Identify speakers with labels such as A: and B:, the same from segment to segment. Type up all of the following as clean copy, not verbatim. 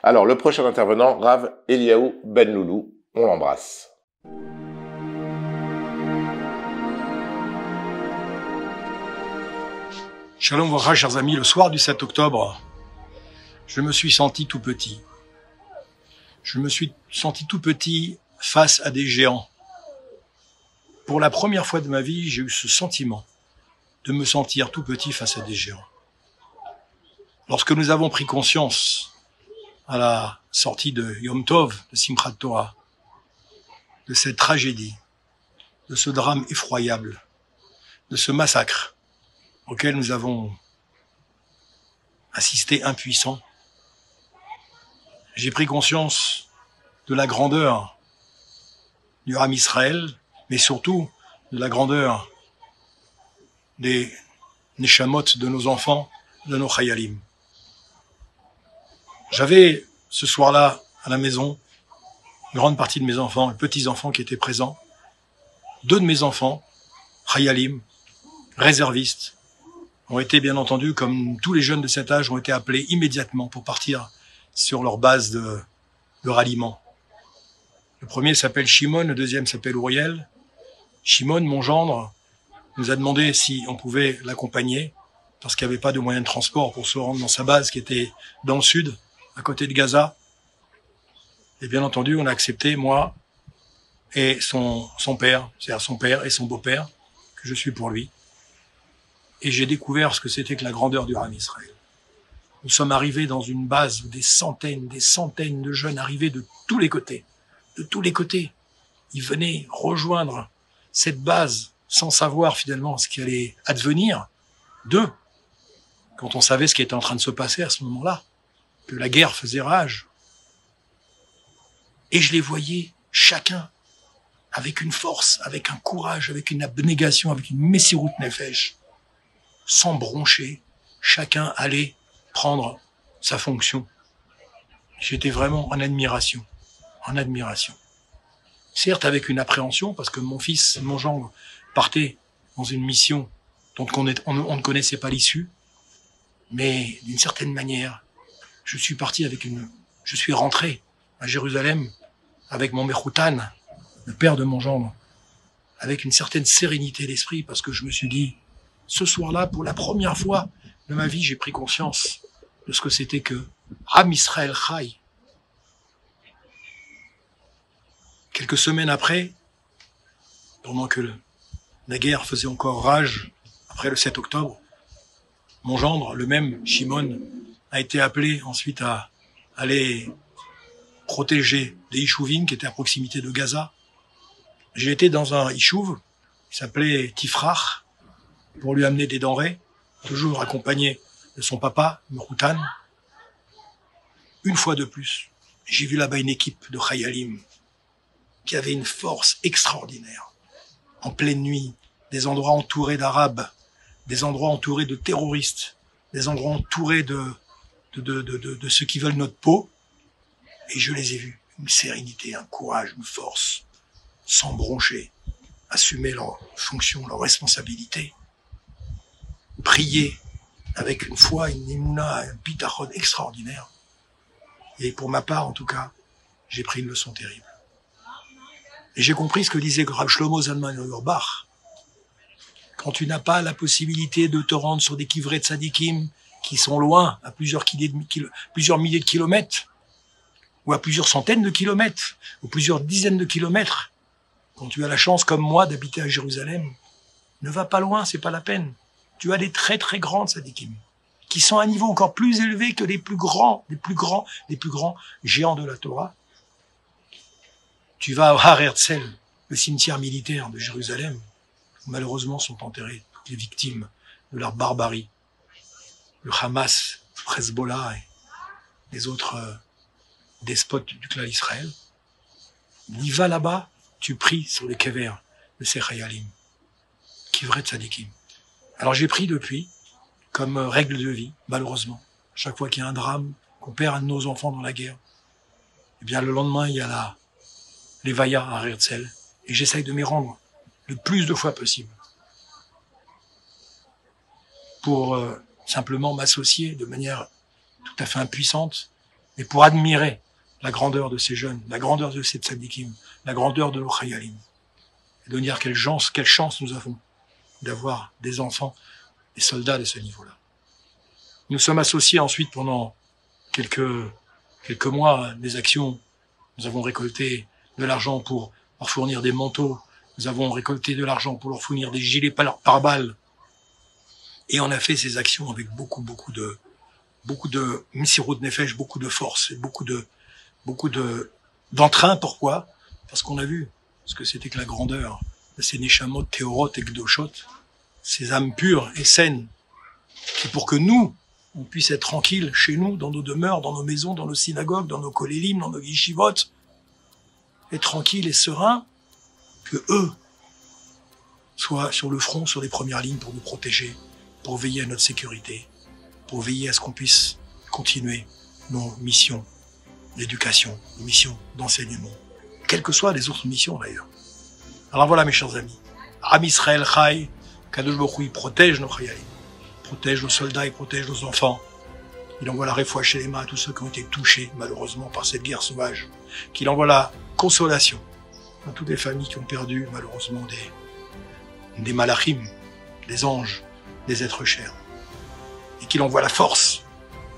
A: Alors, le prochain intervenant, Rav Eliaou Ben Loulou, on l'embrasse.
B: Shalom Vracha, chers amis, le soir du 7 octobre, je me suis senti tout petit. Je me suis senti tout petit face à des géants. Pour la première fois de ma vie, j'ai eu ce sentiment de me sentir tout petit face à des géants. Lorsque nous avons pris conscience à la sortie de Yom Tov, de Simchat Torah, de cette tragédie, de ce drame effroyable, de ce massacre auquel nous avons assisté impuissants, j'ai pris conscience de la grandeur du Ham Israël, mais surtout de la grandeur des neshamot de nos enfants, de nos chayalim. J'avais ce soir-là à la maison une grande partie de mes enfants, les petits-enfants qui étaient présents. 2 de mes enfants, chayalim, réservistes, ont été bien entendu, comme tous les jeunes de cet âge, ont été appelés immédiatement pour partir sur leur base de ralliement. Le premier s'appelle Shimon, le deuxième s'appelle Uriel. Shimon, mon gendre, nous a demandé si on pouvait l'accompagner, parce qu'il n'y avait pas de moyen de transport pour se rendre dans sa base qui était dans le sud, à côté de Gaza. Et bien entendu, on a accepté, moi et son père, c'est-à-dire son père et son beau-père, que je suis pour lui. Et j'ai découvert ce que c'était que la grandeur du Ham Israël. Nous sommes arrivés dans une base où des centaines de jeunes arrivaient de tous les côtés. De tous les côtés. Ils venaient rejoindre cette base sans savoir finalement ce qui allait advenir d'eux. Quand on savait ce qui était en train de se passer à ce moment-là, que la guerre faisait rage. Et je les voyais chacun avec une force, avec un courage, avec une abnégation, avec une messirut nefesh, sans broncher. Chacun allait prendre sa fonction. J'étais vraiment en admiration. En admiration. Certes avec une appréhension, parce que mon fils, mon gendre, partait dans une mission dont on ne connaissait pas l'issue, mais d'une certaine manière, je suis rentré à Jérusalem avec mon Mechoutan, le père de mon gendre, avec une certaine sérénité d'esprit, parce que je me suis dit, ce soir-là, pour la première fois de ma vie, j'ai pris conscience de ce que c'était que Ham Israël Chai. Quelques semaines après, pendant que la guerre faisait encore rage, après le 7 octobre, mon gendre, le même Shimon, a été appelé ensuite à aller protéger des Yishuvim qui étaient à proximité de Gaza. J'ai été dans un Yishuv qui s'appelait Tifrach pour lui amener des denrées, toujours accompagné de son papa, Mechoutan. Une fois de plus, j'ai vu là-bas une équipe de Chayalim qui avait une force extraordinaire. En pleine nuit, des endroits entourés d'Arabes, des endroits entourés de terroristes, des endroits entourés de ceux qui veulent notre peau. Et je les ai vus. Une sérénité, un courage, une force, sans broncher, assumer leurs fonctions, leurs responsabilités, prier avec une foi, une émouna, un bitachon extraordinaire. Et pour ma part, en tout cas, j'ai pris une leçon terrible. Et j'ai compris ce que disait Rav Shlomo Zalman Auerbach. Quand tu n'as pas la possibilité de te rendre sur des kivrei tzadikim qui sont loin, à plusieurs milliers de kilomètres, ou à plusieurs centaines de kilomètres, ou plusieurs dizaines de kilomètres, quand tu as la chance, comme moi, d'habiter à Jérusalem, ne va pas loin, c'est pas la peine. Tu as des très très grands tzadikim, qui sont à un niveau encore plus élevé que les plus grands géants de la Torah. Tu vas à Har Herzl, le cimetière militaire de Jérusalem, où malheureusement sont enterrées toutes les victimes de leur barbarie. Le Hamas, le Hezbollah et les autres despotes du clan Israël. Y va là-bas, tu pries sur les kever de ces Chayalim, kivrei tzadikim. Alors j'ai pris depuis, comme règle de vie, malheureusement, chaque fois qu'il y a un drame, qu'on perd un de nos enfants dans la guerre, eh bien le lendemain il y a l'Evaya à Har Herzl, et j'essaye de m'y rendre le plus de fois possible pour simplement m'associer de manière tout à fait impuissante mais pour admirer la grandeur de ces jeunes, la grandeur de ces tzadikim, la grandeur de nos chayalim. Et de dire quelle chance nous avons d'avoir des enfants, des soldats de ce niveau-là. Nous sommes associés ensuite pendant quelques mois à des actions. Nous avons récolté de l'argent pour leur fournir des manteaux. Nous avons récolté de l'argent pour leur fournir des gilets pare-balles. Et on a fait ces actions avec beaucoup de messirut nefesh, beaucoup de force et beaucoup d'entrain. Pourquoi? Parce qu'on a vu ce que c'était que la grandeur de ces neshamot, théorot et gdoshot, ces âmes pures et saines, qui pour que nous, on puisse être tranquilles chez nous, dans nos demeures, dans nos maisons, dans nos synagogues, dans nos kolélim, dans nos yeshivot, être tranquilles et sereins, que eux soient sur le front, sur les premières lignes pour nous protéger, pour veiller à notre sécurité, pour veiller à ce qu'on puisse continuer nos missions d'éducation, nos missions d'enseignement, quelles que soient les autres missions d'ailleurs. Alors voilà mes chers amis, Am Israël Chai, Kadosh Baruch Hu, il protège nos chayalim, protège nos soldats, il protège nos enfants. Il envoie la réfoua chez les mains à tous ceux qui ont été touchés malheureusement par cette guerre sauvage, qu'il envoie la consolation à toutes les familles qui ont perdu malheureusement des malachim, des anges, des êtres chers, et qu'il envoie la force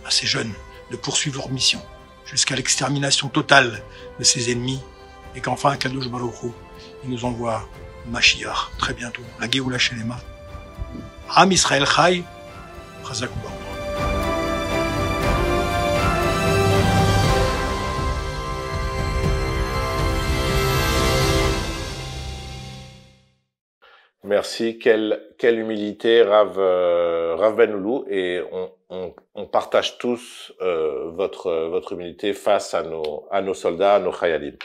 B: à ces jeunes de poursuivre leur mission jusqu'à l'extermination totale de ses ennemis, et qu'enfin Kadosh Baruch Hu, il nous envoie Mashiach très bientôt, la Géoula chez les mains. Am Israël Chai, Chazak u'Baruch.
A: Merci, quelle humilité, Rav Ben Loulou, et on partage tous votre humilité face à nos soldats, à nos chayalim.